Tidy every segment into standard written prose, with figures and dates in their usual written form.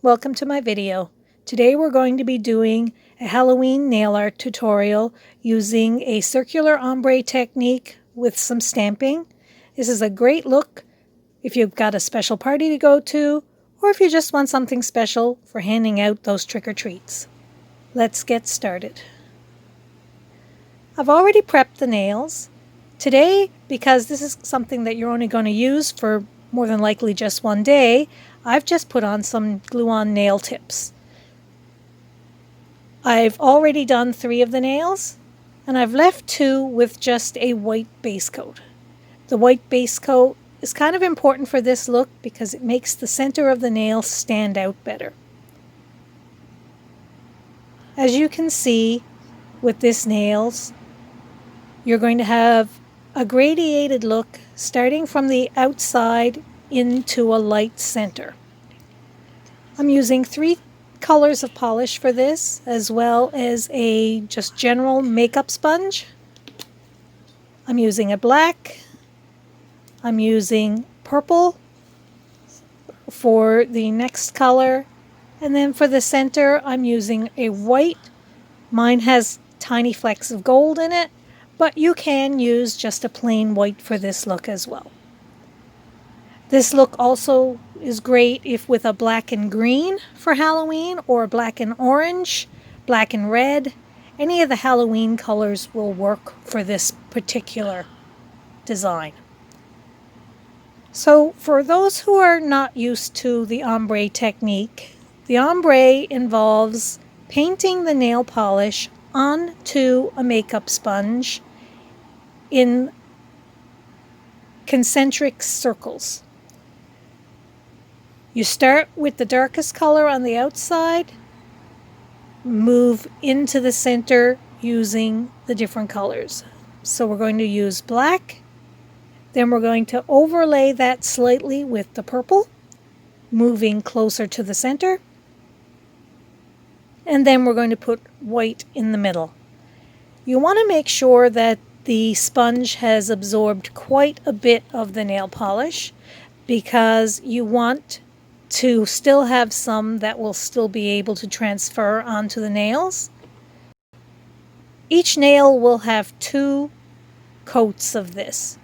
welcome to my video. Today we're going to be doing a Halloween nail art tutorial using a circular ombre technique with some stamping. This is a great look if you've got a special party to go to, or if you just want something special for handing out those trick-or-treats. Let's get started. I've already prepped the nails. Today, because this is something that you're only going to use for more than likely just one day, I've just put on some glue-on nail tips. I've already done 3 of the nails, and I've left 2 with just a white base coat. The white base coat is kind of important for this look because it makes the center of the nail stand out better. As you can see with this nails, you're going to have a gradiated look starting from the outside into a light center. I'm using 3 colors of polish for this, as well as a just general makeup sponge. I'm using a black, I'm using purple for the next color, and then for the center I'm using a white. Mine has tiny flecks of gold in it, but you can use just a plain white for this look as well. This look also is great if with a black and green for Halloween, or black and orange, black and red. Any of the Halloween colors will work for this particular design. So for those who are not used to the ombre technique, the ombre involves painting the nail polish onto a makeup sponge in concentric circles. You start with the darkest color on the outside, move into the center using the different colors. So we're going to use black, then we're going to overlay that slightly with the purple, moving closer to the center, and then we're going to put white in the middle. You want to make sure that the sponge has absorbed quite a bit of the nail polish, because you want to still have some that will still be able to transfer onto the nails. Each nail will have 2 coats of this.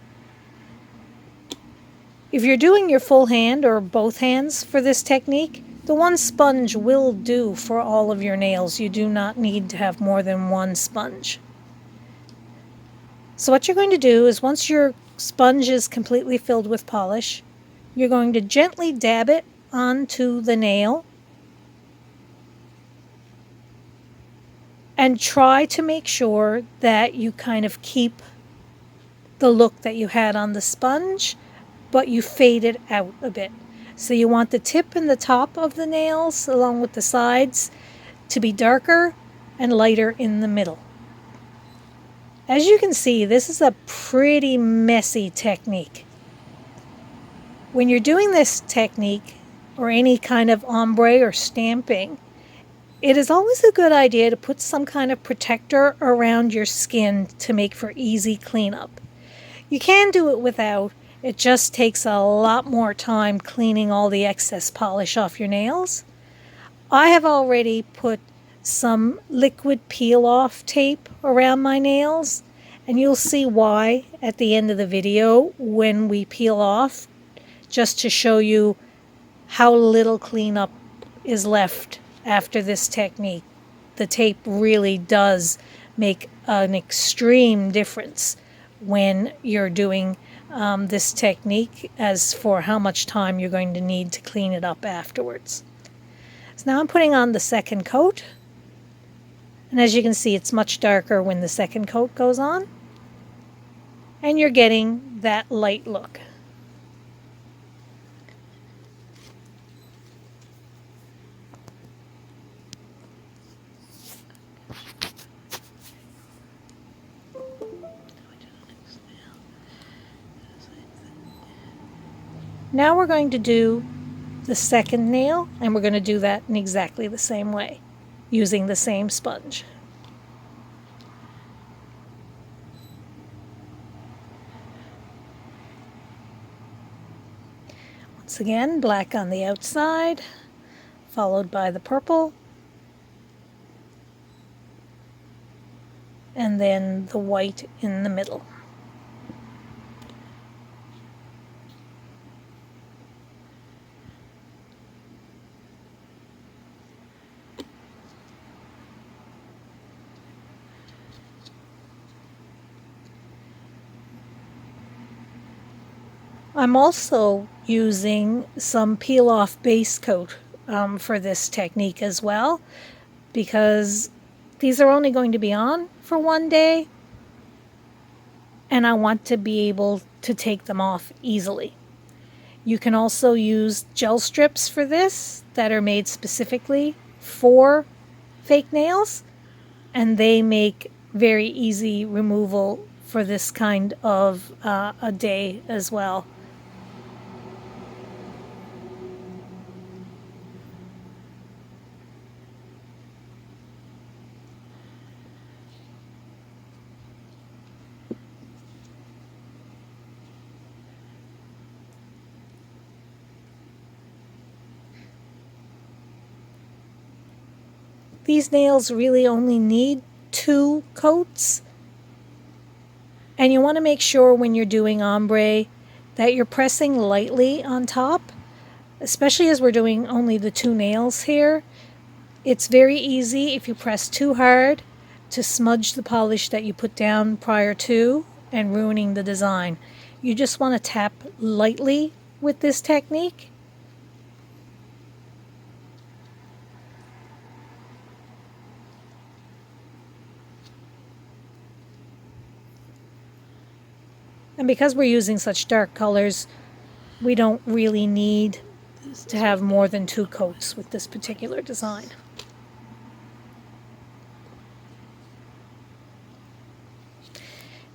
If you're doing your full hand or both hands for this technique, the one sponge will do for all of your nails. You do not need to have more than one sponge. So what you're going to do is, once your sponge is completely filled with polish, you're going to gently dab it onto the nail and try to make sure that you kind of keep the look that you had on the sponge, but you fade it out a bit. So you want the tip and the top of the nails, along with the sides, to be darker and lighter in the middle. As you can see, this is a pretty messy technique. When you're doing this technique, or any kind of ombre or stamping, it is always a good idea to put some kind of protector around your skin to make for easy cleanup. You can do it without. It just takes a lot more time cleaning all the excess polish off your nails. I have already put some liquid peel-off tape around my nails, and you'll see why at the end of the video when we peel off, just to show you how little cleanup is left after this technique. The tape really does make an extreme difference when you're doing this technique as for how much time you're going to need to clean it up afterwards. So now I'm putting on the second coat. And as you can see, it's much darker when the second coat goes on. And you're getting that light look. Now we're going to do the second nail, and we're going to do that in exactly the same way, using the same sponge. Once again, black on the outside, followed by the purple, and then the white in the middle. I'm also using some peel-off base coat for this technique as well, because these are only going to be on for one day, and I want to be able to take them off easily. You can also use gel strips for this that are made specifically for fake nails, and they make very easy removal for this kind of a day as well. These nails really only need 2 coats, and you want to make sure when you're doing ombre that you're pressing lightly on top, especially as we're doing only the 2 nails here. It's very easy if you press too hard to smudge the polish that you put down prior to and ruining the design. You just want to tap lightly with this technique. And because we're using such dark colors, we don't really need to have more than 2 coats with this particular design.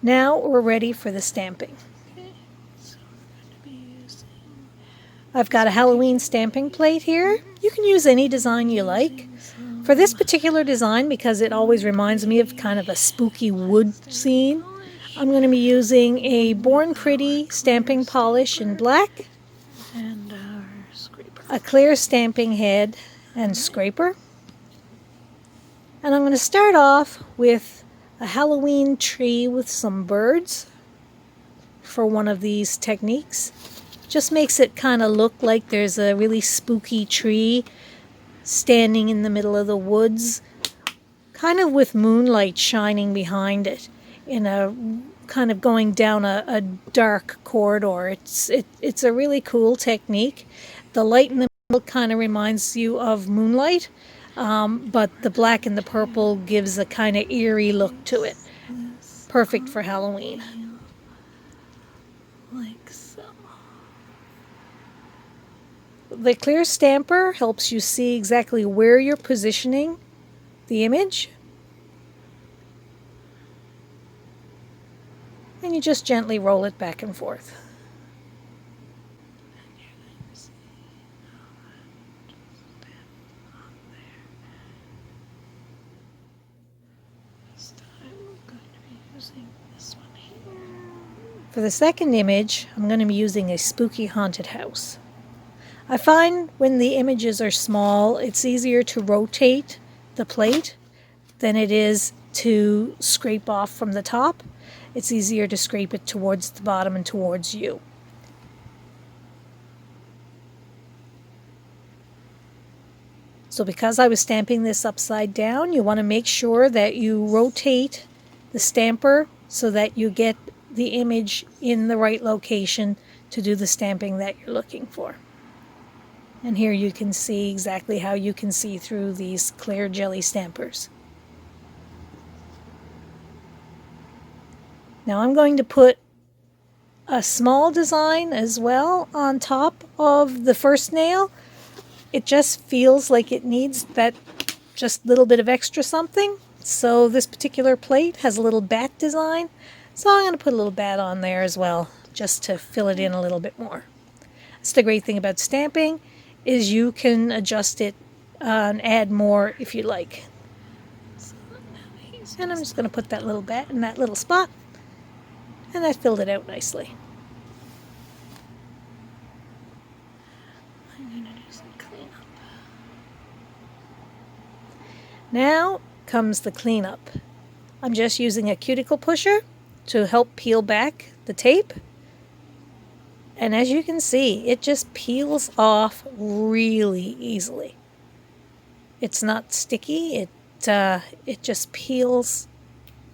Now we're ready for the stamping. I've got a Halloween stamping plate here. You can use any design you like. For this particular design, because it always reminds me of kind of a spooky wood scene, I'm going to be using a Born Pretty stamping polish in black, and our scraper, a clear stamping head and scraper. And I'm going to start off with a Halloween tree with some birds for one of these techniques. Just makes it kind of look like there's a really spooky tree standing in the middle of the woods, kind of with moonlight shining behind it in a kind of going down a dark corridor. It's a really cool technique. The light in the middle kind of reminds you of moonlight, but the black and the purple gives a kind of eerie look to it. Perfect for Halloween. like so. The clear stamper helps you see exactly where you're positioning the image. And you just gently roll it back and forth. And you're going to see how that just stamps on there. This time I'm going to be using this one here. For the second image, I'm going to be using a spooky haunted house. I find when the images are small, it's easier to rotate the plate than it is to scrape off from the top. It's easier to scrape it towards the bottom and towards you. So because I was stamping this upside down, you want to make sure that you rotate the stamper so that you get the image in the right location to do the stamping that you're looking for. And here you can see exactly how you can see through these clear jelly stampers. Now I'm going to put a small design as well on top of the first nail. It just feels like it needs that just little bit of extra something. So this particular plate has a little bat design. So I'm going to put a little bat on there as well, just to fill it in a little bit more. That's the great thing about stamping, is you can adjust it and add more if you like. And I'm just going to put that little bat in that little spot. And that filled it out nicely. I'm going to do some cleanup. Now comes the cleanup. I'm just using a cuticle pusher to help peel back the tape. And as you can see, it just peels off really easily. It's not sticky. It just peels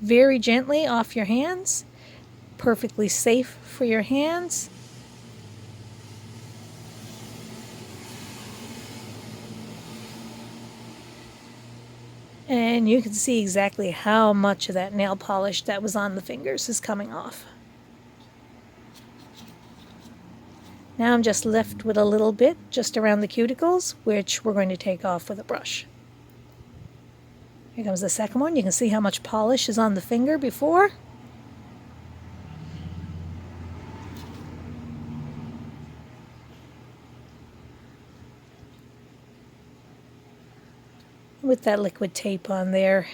very gently off your hands. Perfectly safe for your hands. And you can see exactly how much of that nail polish that was on the fingers is coming off. Now I'm just left with a little bit just around the cuticles, which we're going to take off with a brush. Here comes the second one. You can see how much polish is on the finger before. With that liquid tape on there,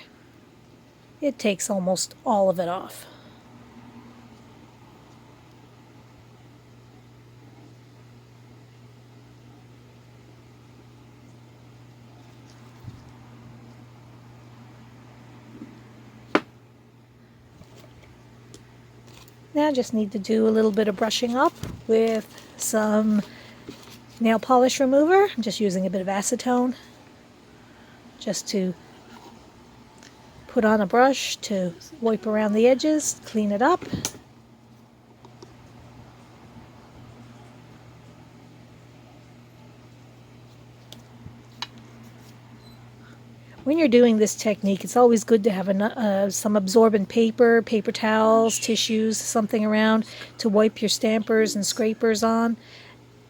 it takes almost all of it off. Now I just need to do a little bit of brushing up with some nail polish remover. I'm just using a bit of acetone just to put on a brush to wipe around the edges, clean it up. When you're doing this technique, it's always good to have some absorbent paper, paper towels, tissues, something around to wipe your stampers and scrapers on.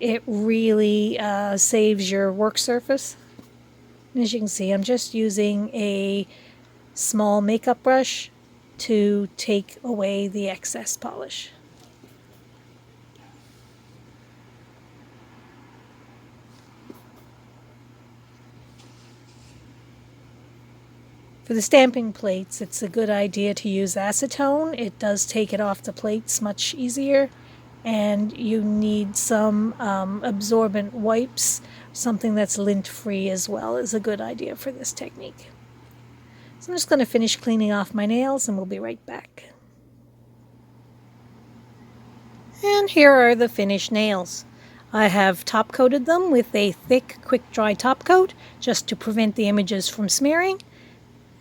It really saves your work surface. And as you can see, I'm just using a small makeup brush to take away the excess polish. For the stamping plates, it's a good idea to use acetone. It does take it off the plates much easier. And you need some absorbent wipes. Something that's lint-free as well is a good idea for this technique. So I'm just going to finish cleaning off my nails and we'll be right back. And here are the finished nails. I have top coated them with a thick, quick dry top coat just to prevent the images from smearing.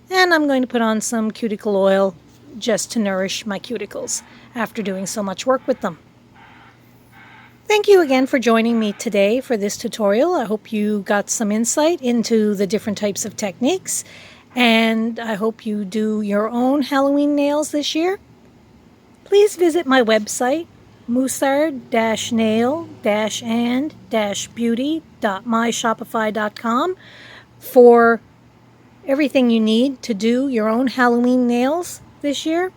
And I'm going to put on some cuticle oil just to nourish my cuticles after doing so much work with them. Thank you again for joining me today for this tutorial. I hope you got some insight into the different types of techniques, and I hope you do your own Halloween nails this year. Please visit my website, musar-nail-and-beauty.myshopify.com for everything you need to do your own Halloween nails this year.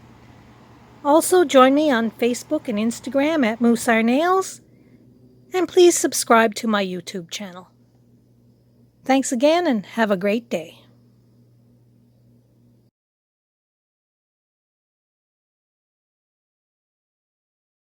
Also, join me on Facebook and Instagram at Musar Nails, and please subscribe to my YouTube channel. Thanks again and have a great day.